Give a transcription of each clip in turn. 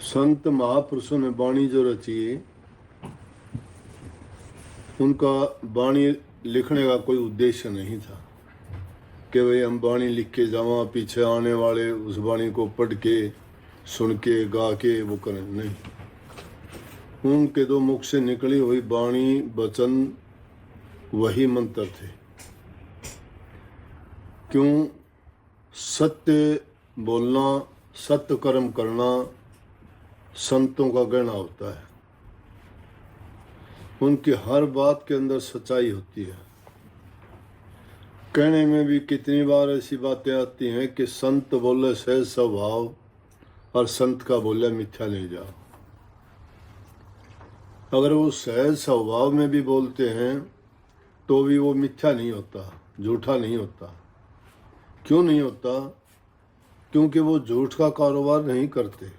संत महापुरुषों ने वाणी जो रची है, उनका वाणी लिखने का कोई उद्देश्य नहीं था कि भाई हम वाणी लिख के जावा, पीछे आने वाले उस वाणी को पढ़ के सुन के गा के वो करें। नहीं, उनके दो मुख से निकली हुई वाणी वचन वही मंत्र थे। क्यों? सत्य बोलना, सत्य कर्म करना संतों का गहना होता है। उनकी हर बात के अंदर सच्चाई होती है। कहने में भी कितनी बार ऐसी बातें आती हैं कि संत बोले सहज स्वभाव और संत का बोले मिथ्या नहीं जाओ। अगर वो सहज स्वभाव में भी बोलते हैं तो भी वो मिथ्या नहीं होता, झूठा नहीं होता। क्यों नहीं होता? क्योंकि वो झूठ का कारोबार नहीं करते,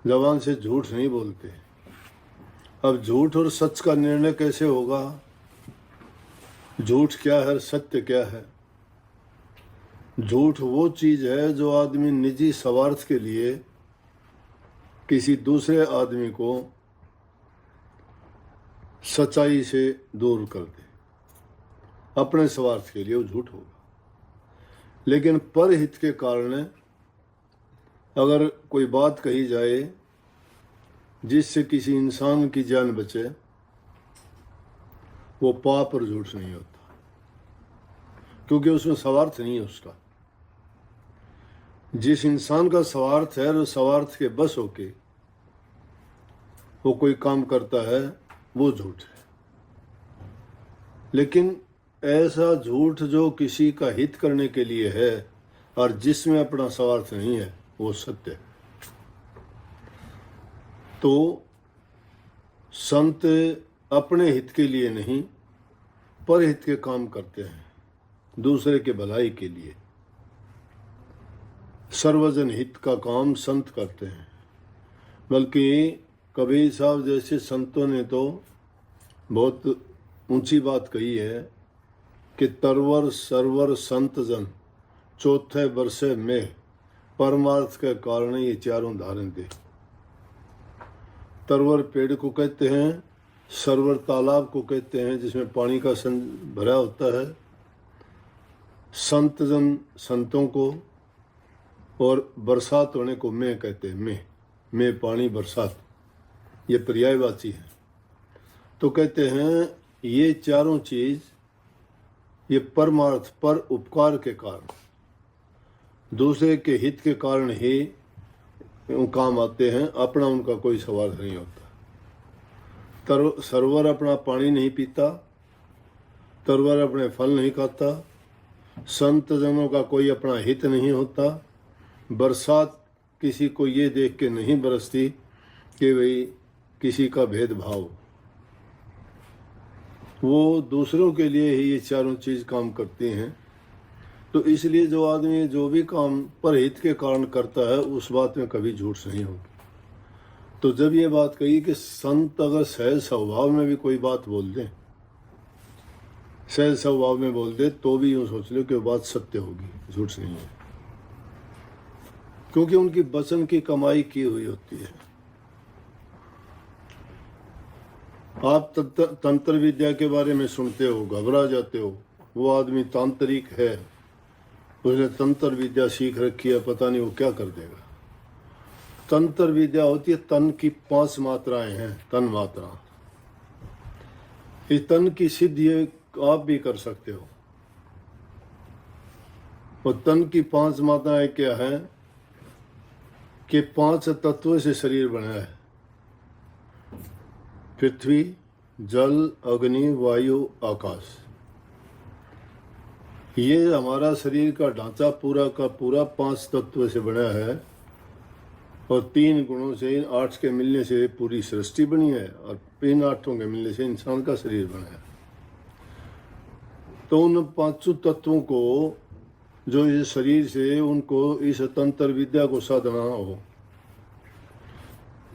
जबान से झूठ नहीं बोलते। अब झूठ और सच का निर्णय कैसे होगा? झूठ क्या है, सत्य क्या है? झूठ वो चीज है जो आदमी निजी स्वार्थ के लिए किसी दूसरे आदमी को सच्चाई से दूर कर दे, अपने स्वार्थ के लिए वो झूठ होगा। लेकिन परहित के कारण अगर कोई बात कही जाए जिससे किसी इंसान की जान बचे, वो पाप और झूठ नहीं होता, क्योंकि उसमें स्वार्थ नहीं है उसका। जिस इंसान का स्वार्थ है, वो स्वार्थ के बस होके वो कोई काम करता है, वो झूठ है। लेकिन ऐसा झूठ जो किसी का हित करने के लिए है और जिसमें अपना स्वार्थ नहीं है, वो सत्य है। तो संत अपने हित के लिए नहीं, परहित के काम करते हैं, दूसरे के भलाई के लिए। सर्वजन हित का काम संत करते हैं। बल्कि कबीर साहब जैसे संतों ने तो बहुत ऊंची बात कही है कि तरवर सरवर संत जन चौथे बरसे में परमार्थ के कारण ये चारों धारण दे। तरवर पेड़ को कहते हैं, सरवर तालाब को कहते हैं जिसमें पानी का भरा होता है, संत जन संतों को, और बरसात होने को मैं कहते हैं। मैं पानी, बरसात, ये पर्यायवाची है। तो कहते हैं ये चारों चीज ये परमार्थ पर उपकार के कारण, दूसरे के हित के कारण ही काम आते हैं। अपना उनका कोई स्वार्थ नहीं होता। सरवर अपना पानी नहीं पीता, तरवर अपने फल नहीं खाता, संत जनों का कोई अपना हित नहीं होता। बरसात किसी को ये देख के नहीं बरसती कि भाई किसी का भेदभाव, वो दूसरों के लिए ही ये चारों चीज काम करती हैं। तो इसलिए जो आदमी जो भी काम परहित के कारण करता है, उस बात में कभी झूठ नहीं होगी। तो जब ये बात कही कि संत अगर सहज स्वभाव में भी कोई बात बोल दे, सहज स्वभाव में बोल दे, तो भी यूँ सोच लो कि बात सत्य होगी, झूठ नहीं है। क्योंकि उनकी वचन की कमाई की हुई होती है। आप तंत्र विद्या के बारे में सुनते हो, घबरा जाते हो, वो आदमी तांत्रिक है, उसने तंत्र विद्या सीख रखी है, पता नहीं वो क्या कर देगा। तंत्र विद्या होती है, तन की 5 मात्राएं हैं, तन मात्रा। इस तन की सिद्धि आप भी कर सकते हो। और तन की 5 मात्राएं क्या है कि 5 तत्वों से शरीर बना है। पृथ्वी, जल, अग्नि, वायु, आकाश। ये हमारा शरीर का ढांचा पूरा का पूरा 5 तत्व से बना है, और 3 गुणों से, इन 8 के मिलने से पूरी सृष्टि बनी है, और इन 8 के मिलने से इंसान का शरीर बना है। तो उन 5 तत्वों को जो इस शरीर से, उनको इस तंत्र विद्या को साधना हो,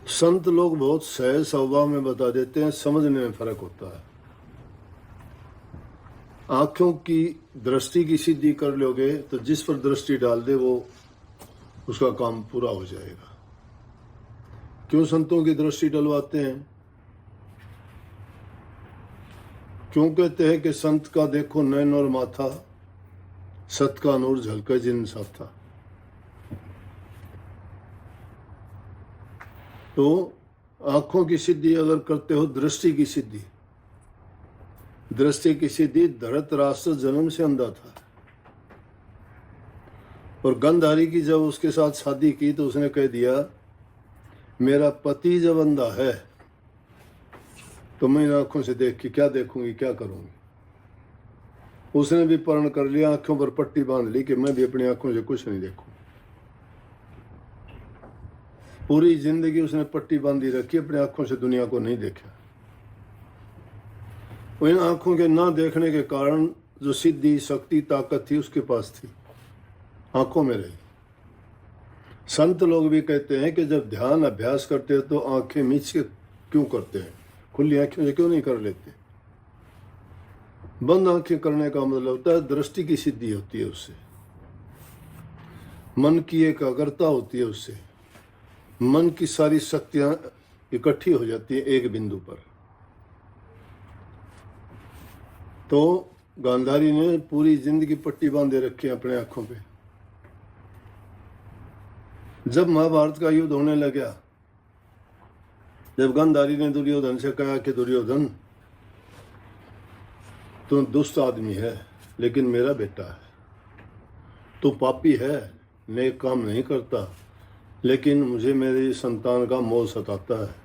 संत लोग बहुत सहज स्वभाव में बता देते हैं, समझने में फर्क होता है। आंखों की दृष्टि की सिद्धि कर लोगे तो जिस पर दृष्टि डाल दे वो उसका काम पूरा हो जाएगा। क्यों संतों की दृष्टि डलवाते हैं? क्यों कहते हैं कि संत का देखो नैन और माथा, सत का नूर झलके जिन साथा? तो आंखों की सिद्धि अगर करते हो, दृष्टि की सिद्धि, दृष्टि की सिद्धि धृतराष्ट्र जन्म से अंधा था, और गंधारी की जब उसके साथ शादी की तो उसने कह दिया मेरा पति जब अंधा है तो मैं इन आंखों से देख के क्या देखूंगी, क्या करूंगी। उसने भी प्रण कर लिया, आंखों पर पट्टी बांध ली कि मैं भी अपनी आंखों से कुछ नहीं देखूं। पूरी जिंदगी उसने पट्टी बांधी रखी, अपनी आंखों से दुनिया को नहीं देखा। इन आंखों के ना देखने के कारण जो सिद्धि, शक्ति, ताकत थी उसके पास थी, आंखों में रही। संत लोग भी कहते हैं कि जब ध्यान अभ्यास करते हैं तो आंखें मीच के क्यों करते हैं, खुली आंखों से क्यों नहीं कर लेते? बंद आंखें करने का मतलब होता है दृष्टि की सिद्धि होती है, उससे मन की एकाग्रता होती है, उससे मन की सारी शक्तियां इकट्ठी हो जाती है एक बिंदु पर। तो गांधारी ने पूरी जिंदगी पट्टी बांधे रखी है अपने आंखों पे। जब महाभारत का युद्ध होने लगा, जब गांधारी ने दुर्योधन से कहा कि दुर्योधन तू दुष्ट आदमी है लेकिन मेरा बेटा है, तू पापी है, नेक काम नहीं करता, लेकिन मुझे मेरी संतान का मोह सताता है।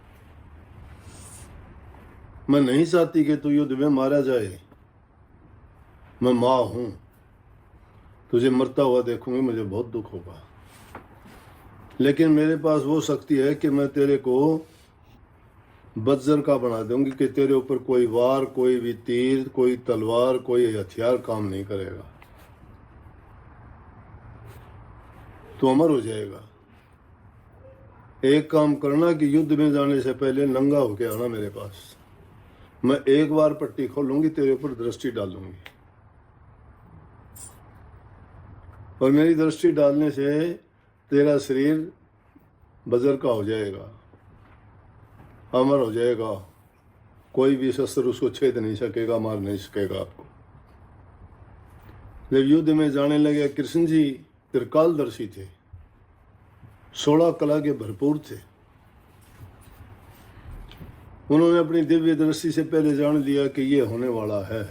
मैं नहीं चाहती कि तू युद्ध में मारा जाए, मैं माँ हूं, तुझे मरता हुआ देखूंगी, मुझे बहुत दुख होगा, लेकिन मेरे पास वो शक्ति है कि मैं तेरे को बज्जर का बना दूंगी कि तेरे ऊपर कोई वार, कोई भी तीर, कोई तलवार, कोई हथियार काम नहीं करेगा, तू अमर हो जाएगा। एक काम करना कि युद्ध में जाने से पहले नंगा होके आना मेरे पास, मैं एक बार पट्टी खोलूंगी, तेरे ऊपर दृष्टि डालूंगी, और मेरी दृष्टि डालने से तेरा शरीर बजर का हो जाएगा, अमर हो जाएगा, कोई भी शस्त्र उसको छेद नहीं सकेगा, मार नहीं सकेगा आपको। जब युद्ध में जाने लगे, कृष्ण जी त्रिकालदर्शी थे, 16 कला के भरपूर थे। उन्होंने अपनी दिव्य दृष्टि से पहले जान लिया कि ये होने वाला है।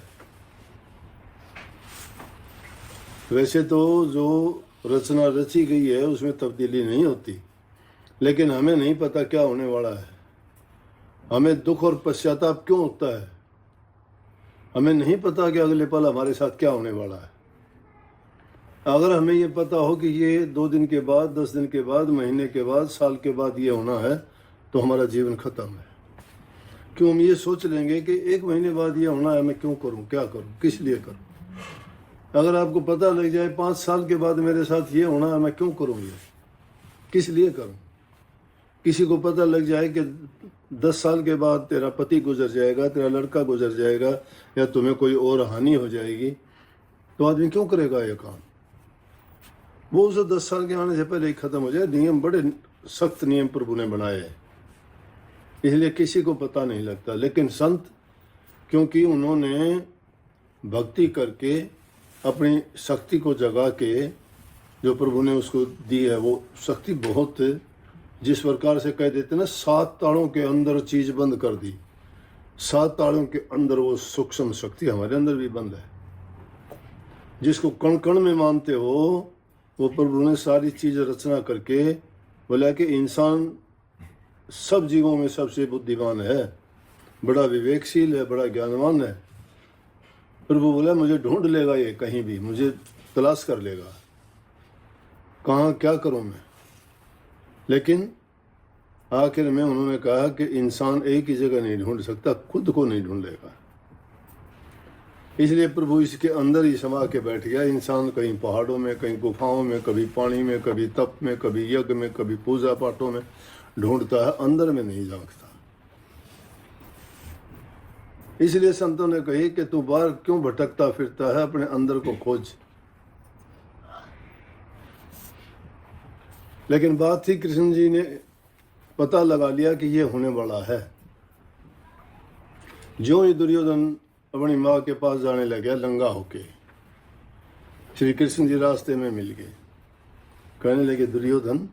वैसे तो जो रचना रची गई है उसमें तब्दीली नहीं होती, लेकिन हमें नहीं पता क्या होने वाला है। हमें दुख और पश्चाताप क्यों होता है? हमें नहीं पता कि अगले पल हमारे साथ क्या होने वाला है। अगर हमें ये पता हो कि ये 2 दिन के बाद, 10 दिन के बाद, महीने के बाद, साल के बाद ये होना है, तो हमारा जीवन खत्म है। क्यों हम ये सोच लेंगे कि 1 महीने बाद ये होना है, मैं क्यों करूं, क्या करूं, किस लिए करूं? अगर आपको पता लग जाए 5 साल के बाद मेरे साथ ये होना है, मैं क्यों करूं, ये किस लिए करूं? किसी को पता लग जाए कि 10 साल के बाद तेरा पति गुजर जाएगा, तेरा लड़का गुजर जाएगा, या तुम्हें कोई और हानि हो जाएगी, तो आदमी क्यों करेगा ये काम? वो उसे 10 साल के आने से पहले ही खत्म हो जाए। नियम बड़े सख्त नियम प्रभु ने बनाए हैं, इसलिए किसी को पता नहीं लगता। लेकिन संत, क्योंकि उन्होंने भक्ति करके अपनी शक्ति को जगा के जो प्रभु ने उसको दी है, वो शक्ति बहुत, जिस प्रकार से कह देते ना, 7 तालों के अंदर चीज बंद कर दी, 7 तालों के अंदर वो सूक्ष्म शक्ति हमारे अंदर भी बंद है। जिसको कण कण में मानते हो, वो प्रभु ने सारी चीज रचना करके बोला कि इंसान सब जीवों में सबसे बुद्धिमान है, बड़ा विवेकशील है, बड़ा ज्ञानवान है। प्रभु बोला मुझे ढूंढ लेगा, ये कहीं भी मुझे तलाश कर लेगा, कहाँ क्या करूं मैं। लेकिन आखिर में उन्होंने कहा कि इंसान एक ही जगह नहीं ढूंढ सकता, खुद को नहीं ढूंढेगा। इसलिए प्रभु इसके अंदर ही समा के बैठ गया। इंसान कहीं पहाड़ों में, कहीं गुफाओं में, कभी पानी में, कभी तप में, कभी यज्ञ में, कभी पूजा पाठों में ढूंढता है, अंदर में नहीं झांकता। इसलिए संतों ने कही कि तू बाहर क्यों भटकता फिरता है, अपने अंदर को खोज। लेकिन बात थी कृष्ण जी ने पता लगा लिया कि ये होने वाला है। जो ही दुर्योधन अपनी माँ के पास जाने लगा नंगा होके, श्री कृष्ण जी रास्ते में मिल गए। कहने लगे, दुर्योधन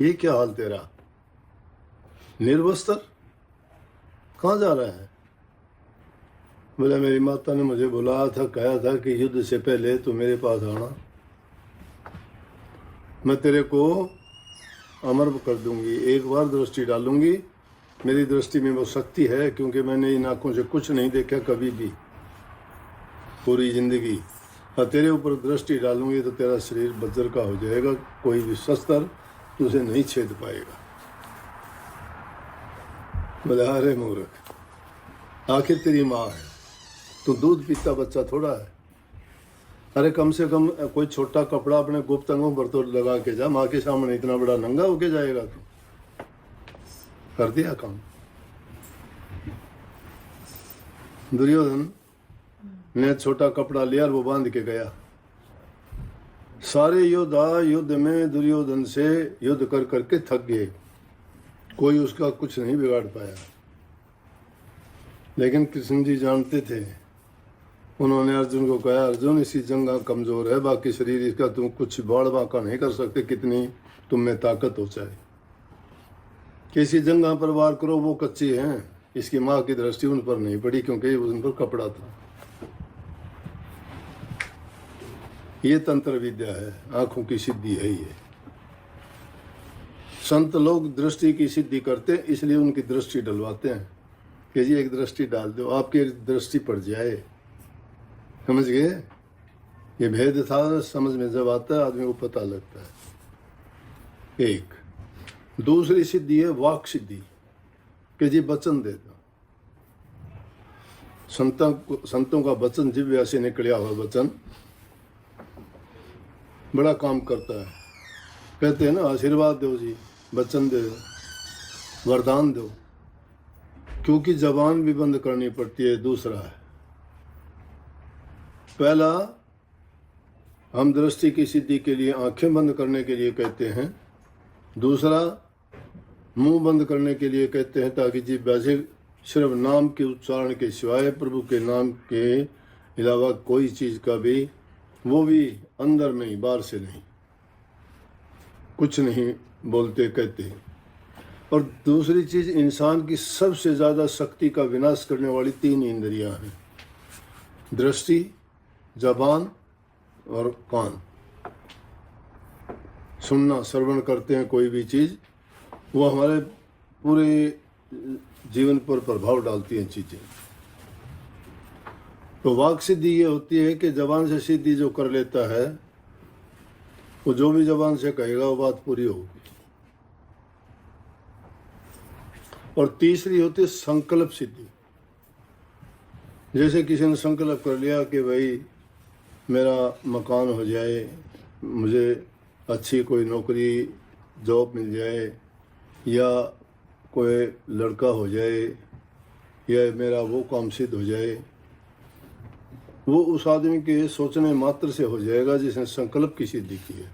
ये क्या हाल तेरा, निर्वस्त्र, कहाँ जा रहा है? बोला, मेरी माता ने मुझे बुलाया था, कहा था कि युद्ध से पहले तू मेरे पास आना, मैं तेरे को अमर कर दूंगी, एक बार दृष्टि डालूंगी। मेरी दृष्टि में वो शक्ति है, क्योंकि मैंने इन आँखों से कुछ नहीं देखा कभी भी पूरी जिंदगी। और तेरे ऊपर दृष्टि डालूंगी तो तेरा शरीर वज्र का हो जाएगा, कोई भी शस्त्र तुझे नहीं छेद पाएगा। बोले, अरे मूर्ख, आखिर तेरी माँ है, तू दूध पीता बच्चा थोड़ा है। अरे कम से कम कोई छोटा कपड़ा अपने गुप्त अंगों पर तो लगा के जा, माँ के सामने इतना बड़ा नंगा होके जाएगा तू? कर दिया काम। दुर्योधन ने छोटा कपड़ा लिया और वो बांध के गया। सारे योद्धा युद्ध में दुर्योधन से युद्ध कर करके थक गए, कोई उसका कुछ नहीं बिगाड़ पाया। लेकिन कृष्ण जी जानते थे। उन्होंने अर्जुन को कहा, अर्जुन इसी जंगा कमजोर है, बाकी शरीर इसका तुम कुछ बाड़ बांका नहीं कर सकते, कितनी तुम में ताकत हो चाहे। किसी जंगा पर वार करो, वो कच्ची हैं। इसकी माँ की दृष्टि उन पर नहीं पड़ी, क्योंकि उन पर कपड़ा था। ये तंत्र विद्या है, आंखों की सिद्धि है ये। संत लोग दृष्टि की सिद्धि करते, इसलिए उनकी दृष्टि डलवाते हैं कि जी एक दृष्टि डाल दो, आपकी दृष्टि पड़ जाए। समझ गए? ये भेद था, समझ में जब आता है आदमी को पता लगता है। एक दूसरी सिद्धि है वाक सिद्धि, कि जी वचन दे दो। संतों का वचन, जिह्वा से निकला हुआ वचन बड़ा काम करता है। कहते हैं ना, आशीर्वाद दो जी, वचन दे दो, वरदान दो, क्योंकि जबान भी बंद करनी पड़ती है। दूसरा है, पहला हम दृष्टि की सिद्धि के लिए आंखें बंद करने के लिए कहते हैं, दूसरा मुंह बंद करने के लिए कहते हैं, ताकि जी वैसे सिर्फ नाम के उच्चारण के सिवाय, प्रभु के नाम के अलावा कोई चीज़ का भी, वो भी अंदर नहीं बाहर से नहीं, कुछ नहीं बोलते कहते हैं। और दूसरी चीज़, इंसान की सबसे ज़्यादा शक्ति का विनाश करने वाली 3 इंद्रियां हैं, दृष्टि, जबान और कान। सुनना, श्रवण करते हैं कोई भी चीज़, वो हमारे पूरे जीवन पर प्रभाव डालती हैं चीज़ें। तो वाक सिद्धि ये होती है कि जबान से सिद्धि जो कर लेता है, वो जो भी जबान से कहेगा वो बात पूरी होगी। और तीसरी होती है संकल्प सिद्धि। जैसे किसी ने संकल्प कर लिया कि भाई मेरा मकान हो जाए, मुझे अच्छी कोई नौकरी जॉब मिल जाए, या कोई लड़का हो जाए, या मेरा वो काम सिद्ध हो जाए, वो उस आदमी के सोचने मात्र से हो जाएगा जिसने संकल्प की सिद्धि की है।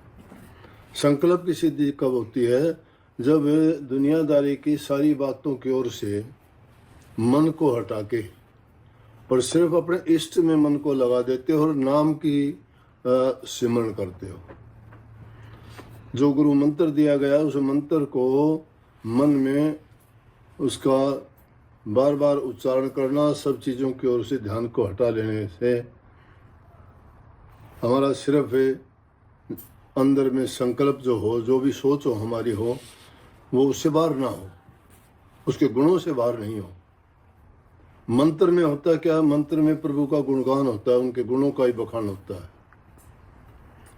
संकल्प की सिद्धि कब होती है? जब दुनियादारी की सारी बातों की ओर से मन को हटा के और सिर्फ अपने इष्ट में मन को लगा देते हो और नाम की सिमरण करते हो। जो गुरु मंत्र दिया गया, उस मंत्र को मन में उसका बार बार उच्चारण करना, सब चीज़ों की ओर से ध्यान को हटा लेने से हमारा सिर्फ अंदर में संकल्प जो हो, जो भी सोच हो हमारी हो, वो उससे बाहर ना हो, उसके गुणों से बाहर नहीं हो। मंत्र में होता क्या? मंत्र में प्रभु का गुणगान होता है, उनके गुणों का ही बखान होता है,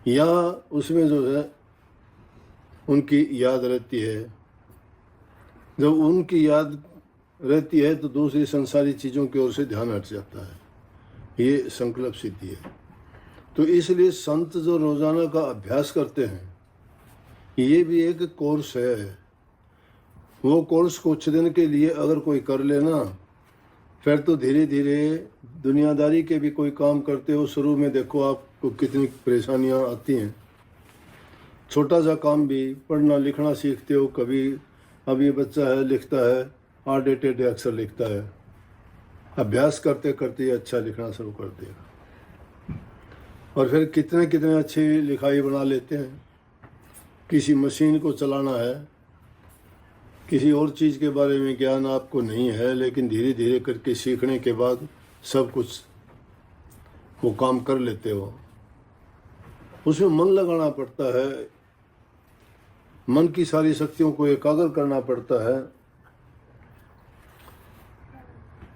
या उसमें जो है उनकी याद रहती है। जब उनकी याद रहती है तो दूसरी संसारी चीज़ों की ओर से ध्यान हट जाता है। ये संकल्प सिद्धि है। तो इसलिए संत जो रोजाना का अभ्यास करते हैं, ये भी एक कोर्स है। वो कोर्स कुछ दिन के लिए अगर कोई कर लेना, फिर तो धीरे धीरे दुनियादारी के भी कोई काम करते हो, शुरू में देखो आपको कितनी परेशानियां आती हैं। छोटा सा काम भी, पढ़ना लिखना सीखते हो, कभी अब ये बच्चा है लिखता है आधे टेढ़े अक्षर लिखता है, अभ्यास करते करते ये अच्छा लिखना शुरू कर देगा और फिर कितने कितने अच्छी लिखाई बना लेते हैं। किसी मशीन को चलाना है, किसी और चीज़ के बारे में ज्ञान आपको नहीं है, लेकिन धीरे धीरे करके सीखने के बाद सब कुछ वो काम कर लेते हो। उसमें मन लगाना पड़ता है, मन की सारी शक्तियों को एकाग्र करना पड़ता है।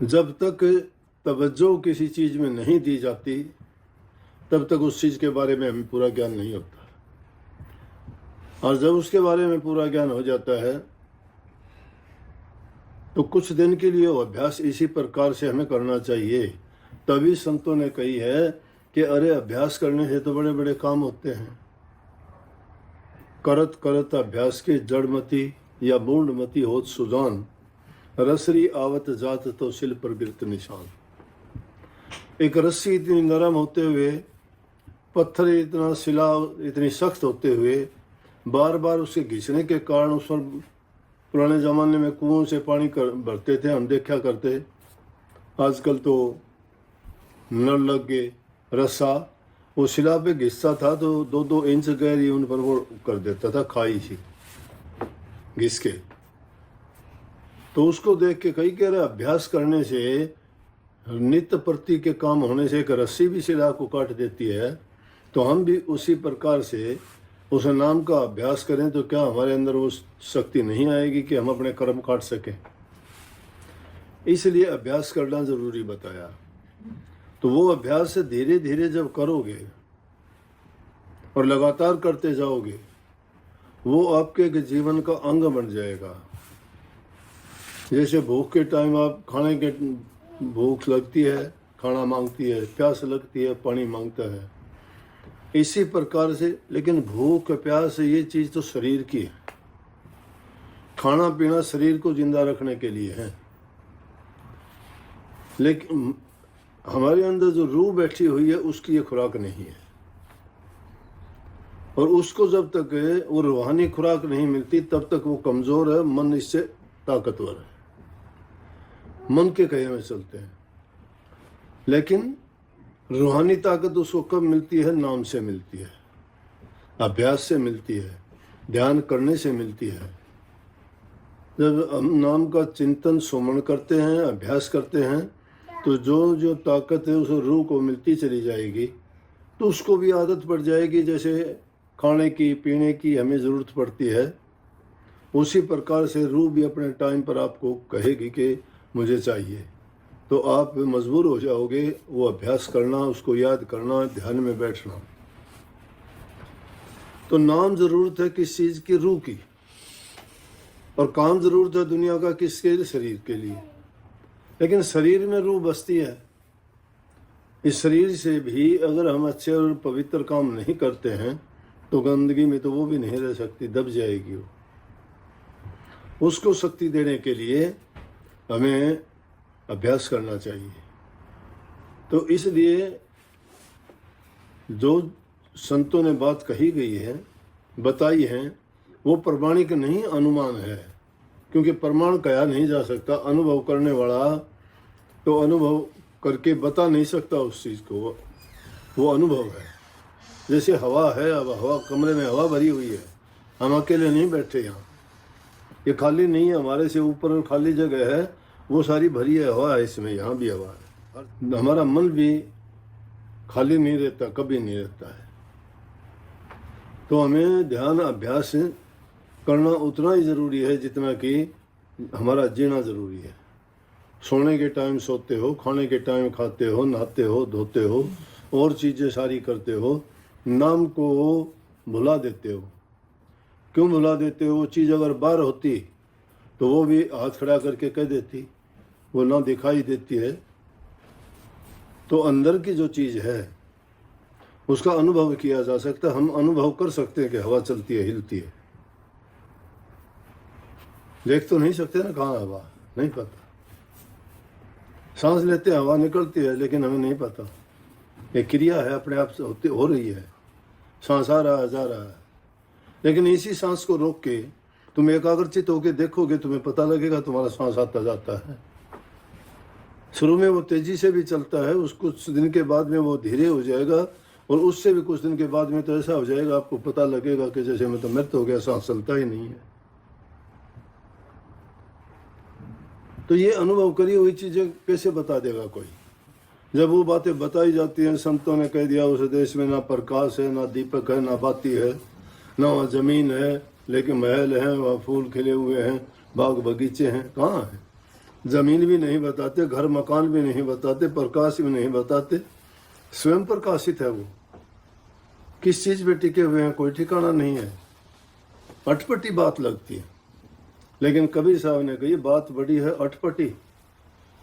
जब तक तवज्जो किसी चीज़ में नहीं दी जाती तब तक उस चीज़ के बारे में हमें पूरा ज्ञान नहीं होता, और जब उसके बारे में पूरा ज्ञान हो जाता है तो कुछ दिन के लिए वो अभ्यास इसी प्रकार से हमें करना चाहिए। तभी संतों ने कही है कि अरे अभ्यास करने से तो बड़े बड़े काम होते हैं। करत करत अभ्यास के जड़मती या बूंदमती होत सुजान, रसरी आवत जात तो शिल पर गिरत निशान। एक रस्सी इतनी नरम होते हुए, पत्थर इतना शिला इतनी सख्त होते हुए, बार बार उसके घिसने के कारण उस पर पुराने ज़माने में कुओं से पानी भरते थे, हम देखा करते। आजकल तो नल लग गए, रस्सा वो शिला पे घिसता था तो 2-2 इंच गहरी उन पर वो कर देता था, खाई सी घिस के। तो उसको देख के कई कह रहे अभ्यास करने से, नित्य प्रति के काम होने से एक रस्सी भी शिला को काट देती है, तो हम भी उसी प्रकार से उस नाम का अभ्यास करें तो क्या हमारे अंदर वो शक्ति नहीं आएगी कि हम अपने कर्म काट सकें। इसलिए अभ्यास करना जरूरी बताया। तो वो अभ्यास धीरे धीरे जब करोगे और लगातार करते जाओगे, वो आपके जीवन का अंग बन जाएगा। जैसे भूख के टाइम आप खाने के, भूख लगती है खाना मांगती है, प्यास लगती है पानी मांगता है, इसी प्रकार से। लेकिन भूख प्यास ये चीज़ तो शरीर की है, खाना पीना शरीर को जिंदा रखने के लिए है, लेकिन हमारे अंदर जो रूह बैठी हुई है उसकी ये खुराक नहीं है। और उसको जब तक वो रूहानी खुराक नहीं मिलती तब तक वो कमज़ोर है, मन इससे ताकतवर है, मन के कहे में चलते हैं। लेकिन रूहानी ताकत उसको कब मिलती है? नाम से मिलती है, अभ्यास से मिलती है, ध्यान करने से मिलती है। जब हम नाम का चिंतन सुमन करते हैं, अभ्यास करते हैं, तो जो जो ताकत है उस रूह को मिलती चली जाएगी। तो उसको भी आदत पड़ जाएगी, जैसे खाने की पीने की हमें ज़रूरत पड़ती है, उसी प्रकार से रूह भी अपने टाइम पर आपको कहेगी कि मुझे चाहिए। तो आप मजबूर हो जाओगे वो अभ्यास करना, उसको याद करना, ध्यान में बैठना। तो नाम ज़रूरत है किस चीज़ की? रूह की। और काम ज़रूरत है दुनिया का किसके लिए? शरीर के लिए। लेकिन शरीर में रूह बसती है। इस शरीर से भी अगर हम अच्छे और पवित्र काम नहीं करते हैं तो गंदगी में तो वो भी नहीं रह सकती, दब जाएगी वो। उसको शक्ति देने के लिए हमें अभ्यास करना चाहिए। तो इसलिए जो संतों ने बात कही गई है, बताई है, वो प्रमाणिक नहीं, अनुमान है। क्योंकि प्रमाण कहा नहीं जा सकता, अनुभव करने वाला तो अनुभव करके बता नहीं सकता उस चीज़ को, वो अनुभव है। जैसे हवा है, अब हवा, कमरे में हवा भरी हुई है, हम अकेले नहीं बैठे यहाँ, ये खाली नहीं है, हमारे से ऊपर खाली जगह है, वो सारी भरी है, हवा है इसमें, यहाँ भी हवा है। हमारा मन भी खाली नहीं रहता, कभी नहीं रहता है। तो हमें ध्यान अभ्यास करना उतना ही ज़रूरी है जितना कि हमारा जीना ज़रूरी है। सोने के टाइम सोते हो, खाने के टाइम खाते हो, नहाते हो, धोते हो, और चीज़ें सारी करते हो, नाम को भुला देते हो। क्यों भुला देते हो? वो चीज़ अगर बाहर होती तो वो भी हाथ खड़ा करके कह देती, वो ना दिखाई देती है। तो अंदर की जो चीज़ है उसका अनुभव किया जा सकता है। हम अनुभव कर सकते हैं कि हवा चलती है, हिलती है। देख तो नहीं सकते ना कहाँ हवा, नहीं पता। सांस लेते हैं, हवा निकलती है, लेकिन हमें नहीं पता। ये क्रिया है, अपने आप से हो रही है, सांस आ रहा है, जा रहा है। लेकिन इसी सांस को रोक के तुम एकाग्रचित होकर देखोगे, तुम्हें पता लगेगा तुम्हारा सांस आता जाता है। शुरू में वो तेजी से भी चलता है, उस कुछ दिन के बाद में वो धीरे हो जाएगा, और उससे भी कुछ दिन के बाद में तो ऐसा हो जाएगा आपको पता लगेगा कि जैसे मैं तो मृत हो गया, सांस चलता ही नहीं है। तो ये अनुभव करी हुई चीजें कैसे बता देगा कोई? जब वो बातें बताई जाती हैं, संतों ने कह दिया उस देश में ना प्रकाश है, ना दीपक है, ना बाती है, ना वहाँ जमीन है, लेकिन महल है, वहाँ फूल खिले हुए हैं, बाग बगीचे हैं। कहाँ है? जमीन भी नहीं बताते, घर मकान भी नहीं बताते, प्रकाश भी नहीं बताते। स्वयं प्रकाशित है वो। किस चीज पे टिके हुए हैं कोई ठिकाना नहीं है। अटपटी बात लगती है, लेकिन कबीर साहब ने कही बात बड़ी है अटपटी।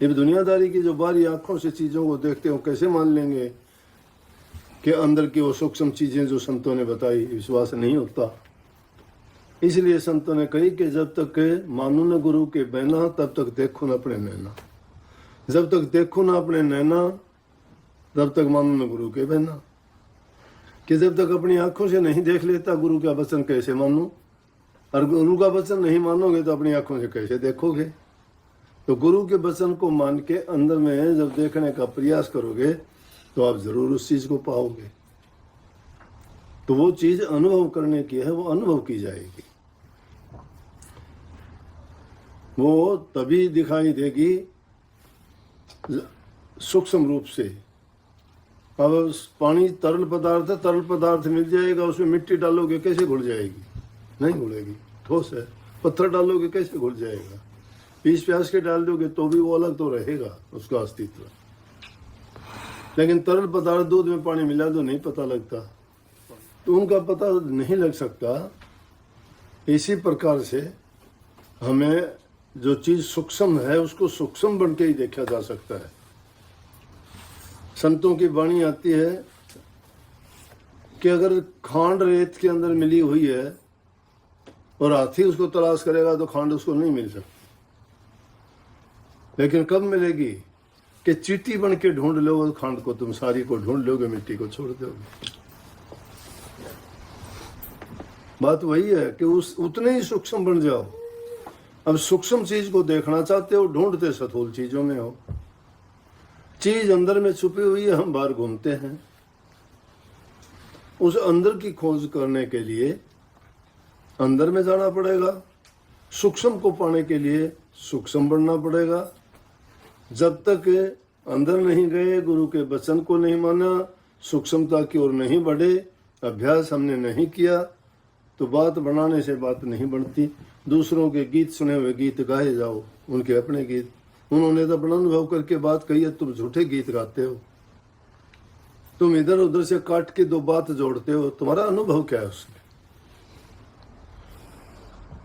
ये दुनियादारी की जो बारी आंखों से चीजों को देखते हो, कैसे मान लेंगे कि अंदर की वो सूक्ष्म चीजें जो संतों ने बताई? विश्वास नहीं होता। इसलिए संतों ने कही कि जब तक मानो न गुरु के बहना, तब तक देखो न अपने नैना। जब तक देखो ना अपने नैना, तब तक मानो न गुरु के बहना। कि जब तक अपनी आंखों से नहीं देख लेता गुरु का वचन कैसे मानूं? और गुरु का वचन नहीं मानोगे तो अपनी आंखों से कैसे देखोगे? तो गुरु के वचन को मान के अंदर में जब देखने का प्रयास करोगे तो आप जरूर उस चीज को पाओगे। तो वो चीज अनुभव करने की है, वो अनुभव की जाएगी। वो तभी दिखाई देगी सूक्ष्म रूप से। अब पानी तरल पदार्थ है, तरल पदार्थ मिल जाएगा, उसमें मिट्टी डालोगे कैसे घुल जाएगी? नहीं घुलेगी, ठोस है। पत्थर डालोगे कैसे घुल जाएगा? पीस प्यास के डाल दोगे तो भी वो अलग तो रहेगा उसका अस्तित्व। लेकिन तरल पदार्थ दूध में पानी मिला तो नहीं पता लगता, तो उनका पता नहीं लग सकता। इसी प्रकार से हमें जो चीज सूक्ष्म है उसको सूक्ष्म बन के ही देखा जा सकता है। संतों की वाणी आती है कि अगर खांड रेत के अंदर मिली हुई है और हाथी उसको तलाश करेगा तो खांड उसको नहीं मिल सकती। लेकिन कब मिलेगी? कि चींटी बन के ढूंढ लो खांड को, तुम सारी को ढूंढ लोगे, मिट्टी को छोड़ दोगे। बात वही है कि उस उतने ही सूक्ष्म बन जाओ। अब सूक्ष्म चीज को देखना चाहते हो, ढूंढते स्थूल चीजों में हो। चीज अंदर में छुपी हुई है, हम बाहर घूमते हैं। उस अंदर की खोज करने के लिए अंदर में जाना पड़ेगा। सूक्ष्म को पाने के लिए सूक्ष्म बनना पड़ेगा। जब तक अंदर नहीं गए, गुरु के वचन को नहीं माना, सूक्ष्मता की ओर नहीं बढ़े, अभ्यास हमने नहीं किया, तो बात बनाने से बात नहीं बनती। दूसरों के गीत सुने हुए गीत गाए जाओ, उनके अपने गीत। उन्होंने तो अपना अनुभव करके बात कही है, तुम झूठे गीत गाते हो। तुम इधर उधर से काट के दो बात जोड़ते हो। तुम्हारा अनुभव क्या है उसमें?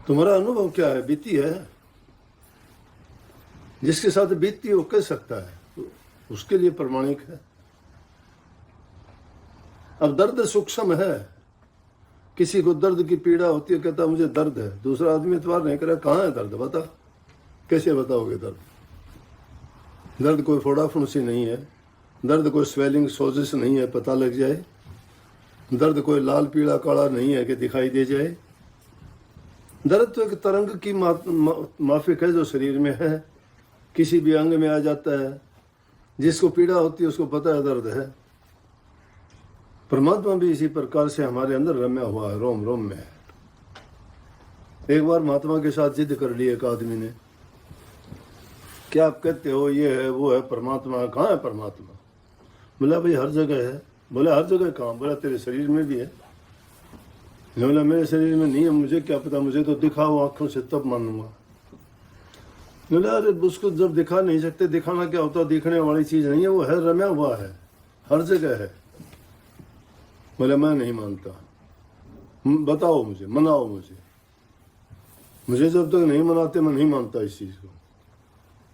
तुम्हारा अनुभव क्या है? बीती है। जिसके साथ बीतती है वो कह सकता है, तो उसके लिए प्रमाणिक है। अब दर्द सूक्ष्म है। किसी को दर्द की पीड़ा होती है, कहता मुझे दर्द है। दूसरा आदमी इतवार नहीं करे, कहाँ है दर्द? बता। कैसे बताओगे दर्द? दर्द कोई फोड़ा फुंसी नहीं है, दर्द कोई स्वेलिंग सोजिश नहीं है पता लग जाए, दर्द कोई लाल पीला काला नहीं है कि दिखाई दे जाए। दर्द तो एक तरंग की माफिक है जो शरीर में है, किसी भी अंग में आ जाता है। जिसको पीड़ा होती है उसको पता है दर्द है। परमात्मा भी इसी प्रकार से हमारे अंदर रम्या हुआ है, रोम रोम में है। एक बार महात्मा के साथ जिद कर ली एक आदमी ने, क्या आप कहते हो ये है वो है परमात्मा? कहाँ है परमात्मा? बोला भाई हर जगह है। बोला हर जगह कहाँ? बोला तेरे शरीर में भी है। बोला मेरे शरीर में नहीं है, मुझे क्या पता, मुझे तो दिखाओ आंखों से तब मानूंगा। बोला अरे उसको जब दिखा नहीं सकते, दिखाना क्या होता? दिखने वाली चीज नहीं है, वो है, रम्या हुआ है, हर जगह है। बोले मैं नहीं मानता, बताओ मुझे, मनाओ मुझे। मुझे जब तक नहीं मनाते मैं नहीं मानता इस चीज को।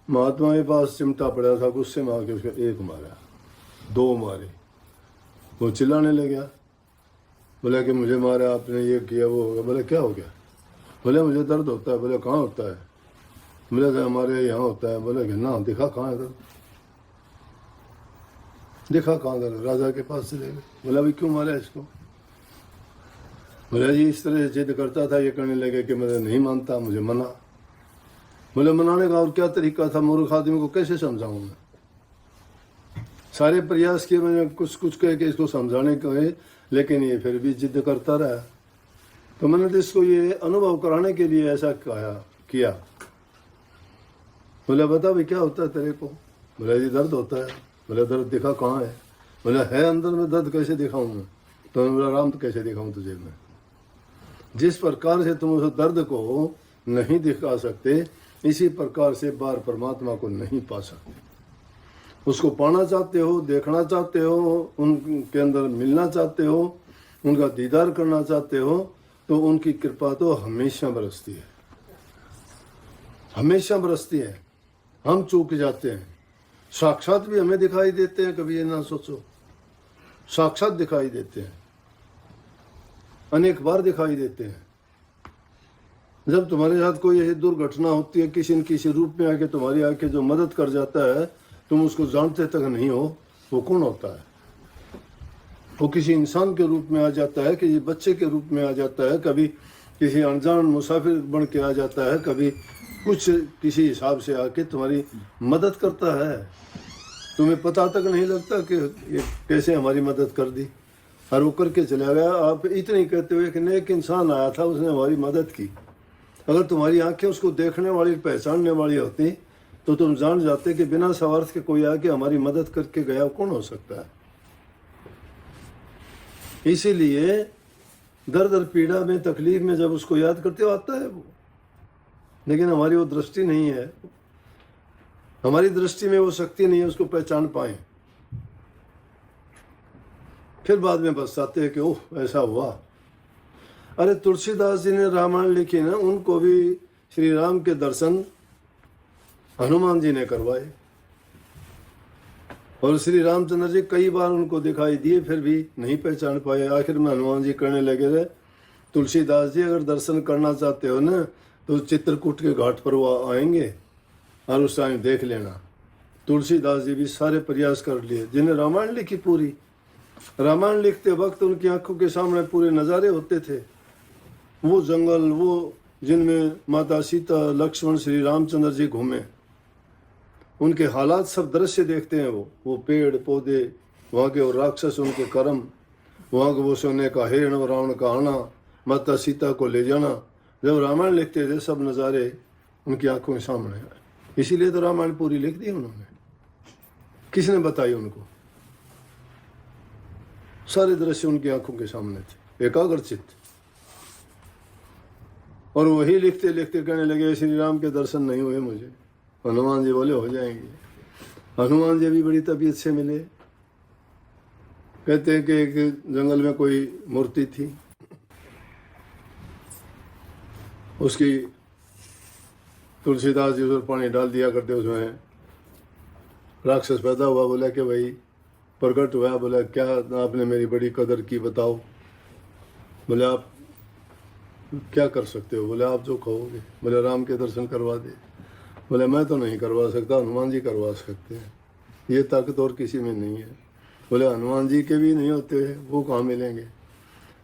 महात्मा के पास चिमटा पड़ा था, गुस्से में आके उसका एक मारा, दो मारे। वो चिल्लाने लग गया, बोला कि मुझे मारा आपने, ये किया वो होगा। बोले क्या हो गया? बोले मुझे दर्द होता है। बोले कहाँ होता है? बोले हमारे यहाँ होता है। बोले कि ना, दिखा कहाँ है दर्द? दिखा कहाँ दर्द? राजा के पास चले गए। बोला भाई क्यों मारा इसको? बोले जी इस तरह जिद करता था, ये करने लगे कि मैं नहीं मानता, मुझे मना। बोले मनाने का और क्या तरीका था, मूर्ख आदमी को कैसे समझाऊं मैं। सारे प्रयास किए मैंने कुछ कुछ कह के इसको समझाने के, लेकिन ये फिर भी जिद करता रहा। तो मैंने तो इसको ये अनुभव कराने के लिए ऐसा किया। बोले बता भाई क्या होता है तेरे को। बोले जी दर्द होता है। बोले दर्द दिखा कहाँ है। बोले है अंदर में, दर्द कैसे दिखाऊं मैं। तो मैंने बोला राम तो कैसे दिखाऊं तुझे मैं। जिस प्रकार से तुम उस दर्द को नहीं दिखा सकते, इसी प्रकार से बाहर परमात्मा को नहीं पा सकते। उसको पाना चाहते हो, देखना चाहते हो, उनके अंदर मिलना चाहते हो, उनका दीदार करना चाहते हो, तो उनकी कृपा तो हमेशा बरसती है, हमेशा बरसती है। हम चूक जाते हैं। साक्षात भी हमें दिखाई देते हैं, कभी ये ना सोचो। साक्षात दिखाई देते हैं, अनेक बार दिखाई देते हैं। जब तुम्हारे साथ कोई ऐसी दुर्घटना होती है, किसी न किसी रूप में आके तुम्हारी आके जो मदद कर जाता है, तुम उसको जानते तक नहीं हो वो कौन होता है। वो किसी इंसान के रूप में आ जाता है, किसी बच्चे के रूप में आ जाता है, कभी किसी अनजान मुसाफिर बन के आ जाता है, कभी कुछ किसी हिसाब से आके तुम्हारी मदद करता है। तुम्हें पता तक नहीं लगता कि ये कैसे हमारी मदद कर दी, और वो करके चला गया। आप इतनी कहते हुए कि नेक इंसान आया था, उसने हमारी मदद की। अगर तुम्हारी आंखें उसको देखने वाली, पहचानने वाली होती, तो तुम जान जाते कि बिना स्वार्थ के कोई आके हमारी मदद करके गया कौन हो सकता है। इसीलिए दर्द और पीड़ा में, तकलीफ में जब उसको याद करते हो आता है वो। लेकिन हमारी वो दृष्टि नहीं है, हमारी दृष्टि में वो शक्ति नहीं है उसको पहचान पाए। फिर बाद में पछताते हैं कि ओह ऐसा हुआ। अरे तुलसीदास जी ने रामायण लिखी ना, उनको भी श्री राम के दर्शन हनुमान जी ने करवाए, और श्री रामचंद्र जी कई बार उनको दिखाई दिए, फिर भी नहीं पहचान पाए। आखिर में हनुमान जी करने लगे थे, तुलसीदास जी अगर दर्शन करना चाहते हो ना, तो चित्रकूट के घाट पर वो आएंगे और उस टाइम देख लेना। तुलसीदास जी भी सारे प्रयास कर लिए, जिन्हें रामायण लिखी पूरी। रामायण लिखते वक्त उनकी आंखों के सामने पूरे नज़ारे होते थे। वो जंगल, वो जिनमें माता सीता, लक्ष्मण, श्री रामचंद्र जी घूमे, उनके हालात सब दृश्य देखते हैं। वो पेड़ पौधे, वहाँ के वो राक्षस, उनके कर्म, वहाँ के वो सोने का हिरण और रावण का आना, माता सीता को ले जाना। जब रामायण लिखते थे सब नज़ारे उनकी आंखों के सामने आए। इसीलिए तो रामायण पूरी लिख दी उन्होंने। किसने बताई उनको? सारे दृश्य उनकी आंखों के सामने थे, एकाग्रचित। और वही लिखते लिखते कहने लगे श्री राम के दर्शन नहीं हुए मुझे। हनुमान जी बोले हो जाएंगे। हनुमान जी भी बड़ी तबीयत से मिले। कहते हैं कि एक जंगल में कोई मूर्ति थी, उसकी तुलसीदास जी उस पर पानी डाल दिया करते, उसमें राक्षस पैदा हुआ। बोला कि भाई प्रकट हुआ, बोला क्या आपने मेरी बड़ी कदर की बताओ। बोले आप क्या कर सकते हो। बोले आप जो कहोगे। बोले राम के दर्शन करवा दे। बोले मैं तो नहीं करवा सकता, हनुमान जी करवा सकते हैं, ये ताकत और किसी में नहीं है। बोले हनुमान जी के भी नहीं होते, वो कहाँ मिलेंगे।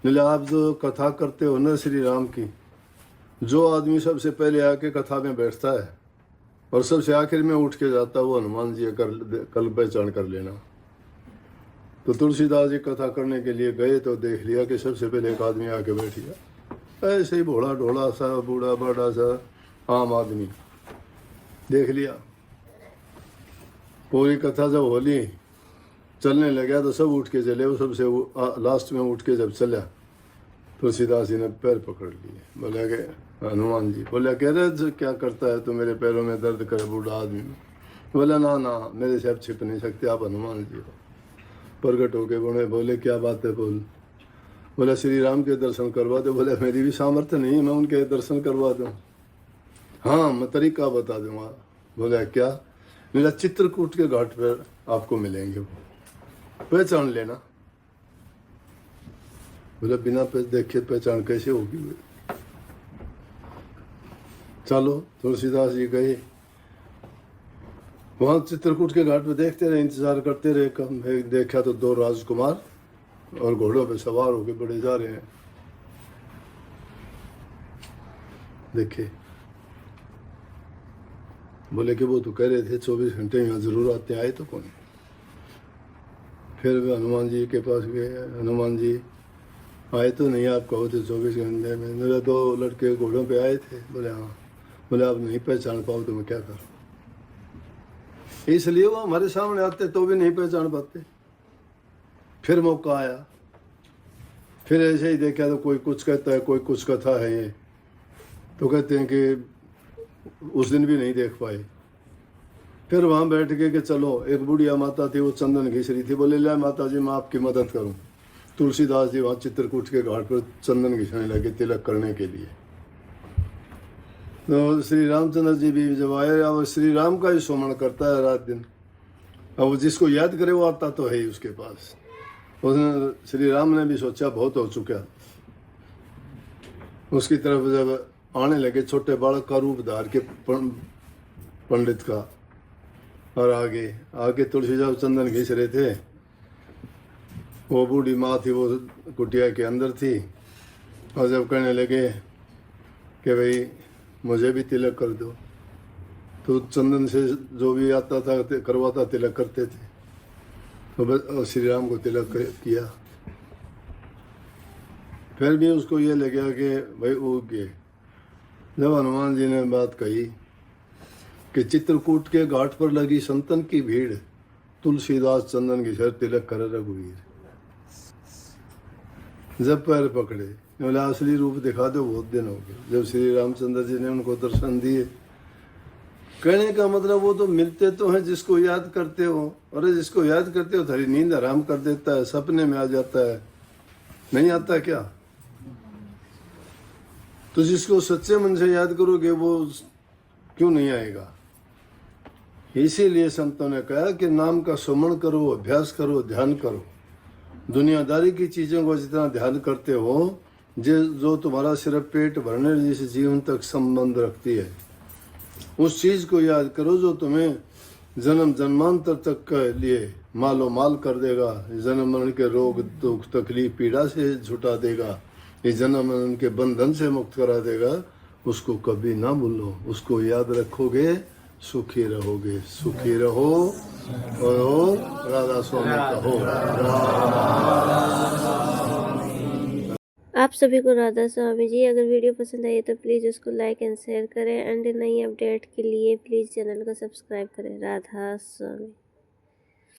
बोले आप जो कथा करते हो ना श्री राम की, जो आदमी सबसे पहले आके कथा में बैठता है और सबसे आखिर में उठ के जाता है, वो हनुमान जी कल पहचान कर लेना। तो तुलसीदास जी कथा करने के लिए गए तो देख लिया कि सबसे पहले एक आदमी आके बैठ गया। ऐसे ही भोला ढोला सा, बूढ़ा बाढ़ा सा आम आदमी। देख लिया। पूरी कथा जब होली चलने लगा तो सब उठ के चले। वो सबसे लास्ट में उठ के जब चला, तुलसीदास जी ने पैर पकड़ लिए। बोला कि हनुमान जी। बोला कह रहे क्या करता है तो मेरे पैरों में दर्द करे बूढ़ा आदमी। बोला ना ना, मेरे से आप छिप नहीं सकते, आप हनुमान जी हो। प्रकट होके बोले क्या बात है बोल। बोला श्री राम के दर्शन करवा दो। बोले मेरी भी सामर्थ्य नहीं है मैं उनके दर्शन करवा दूँ। हाँ मैं तरीका बता दूंगा। बोला क्या। मेरा चित्रकूट के घाट पर आपको मिलेंगे, वो पहचान लेना। बोले बिना देखे पहचान कैसे होगी। चलो तुलसीदास जी गए वहाँ चित्रकूट के घाट पे, देखते रहे, इंतजार करते रहे। कम देखा तो दो राजकुमार और घोड़ों पे सवार होके बड़े जा रहे हैं। देखे। बोले कि वो तो कह रहे थे 24 घंटे यहाँ जरूर आते, आए तो कौन। फिर वे हनुमान जी के पास गए, हनुमान जी आए तो नहीं, आप कहो तो 24 घंटे में। मेरे 2 लड़के घोड़ों पे आए थे। बोले हाँ। बोले आप नहीं पहचान पाओ तो मैं क्या करूँ। इसलिए वो हमारे सामने आते तो भी नहीं पहचान पाते। फिर मौका आया, फिर ऐसे ही देखा तो कोई कुछ कहता है, कोई कुछ कथा है ये, तो कहते हैं कि उस दिन भी नहीं देख पाए। फिर वहाँ बैठ के कि चलो, एक बुढ़िया माता थी, वो चंदन घिस रही थी। बोले ले माता जी मैं आपकी मदद करूँ। तुलसीदास जी वहाँ चित्रकूट के घाट पर चंदन घिसने लगे तिलक करने के लिए। तो श्री रामचंद्र जी भी जब आए, अब श्री राम का ही सुमरण करता है रात दिन। अब जिसको याद करे वो आता तो है ही उसके पास। उसने, श्री राम ने भी सोचा बहुत हो चुका। उसकी तरफ जब आने लगे, छोटे बालक का रूप धार के पंडित का, और आगे तुलसीदास चंदन घिस रहे थे। वो बूढ़ी माँ थी, वो कुटिया के अंदर थी, और जब कहने लगे कि भाई मुझे भी तिलक कर दो, तो चंदन से जो भी आता था करवाता, तिलक करते थे। तो बस श्री राम को तिलक किया। फिर भी उसको ये लगा कि भाई उग गए। जब हनुमान जी ने बात कही कि चित्रकूट के घाट पर लगी संतन की भीड़, तुलसीदास चंदन की सर तिलक कर रघुवीर। जब पैर पकड़े, बोले असली रूप दिखा दो, बहुत दिन हो गए। जब श्री रामचंद्र जी ने उनको दर्शन दिए, कहने का मतलब वो तो मिलते तो हैं जिसको याद करते हो। अरे जिसको याद करते हो थारी नींद आराम कर देता है, सपने में आ जाता है, नहीं आता क्या। तो जिसको सच्चे मन से याद करोगे वो क्यों नहीं आएगा। इसीलिए संतों ने कहा कि नाम का सुमरण करो, अभ्यास करो, ध्यान करो। दुनियादारी की चीज़ों को जितना ध्यान करते हो, जो तुम्हारा सिर्फ पेट भरने जैसे जीवन तक संबंध रखती है, उस चीज़ को याद करो जो तुम्हें जन्म जन्मांतर तक के लिए मालो माल कर देगा। जन्म मरण के रोग दुख तकलीफ पीड़ा से छुटा देगा, ये जन्म मरण के बंधन से मुक्त करा देगा। उसको कभी ना भूलो, उसको याद रखोगे, सुखी रहोगे। सुखी रहो और राधा स्वामी कहो। आप सभी को राधा स्वामी जी। अगर वीडियो पसंद आई तो प्लीज़ उसको लाइक एंड शेयर करें, एंड नई अपडेट के लिए प्लीज़ चैनल को सब्सक्राइब करें। राधा स्वामी।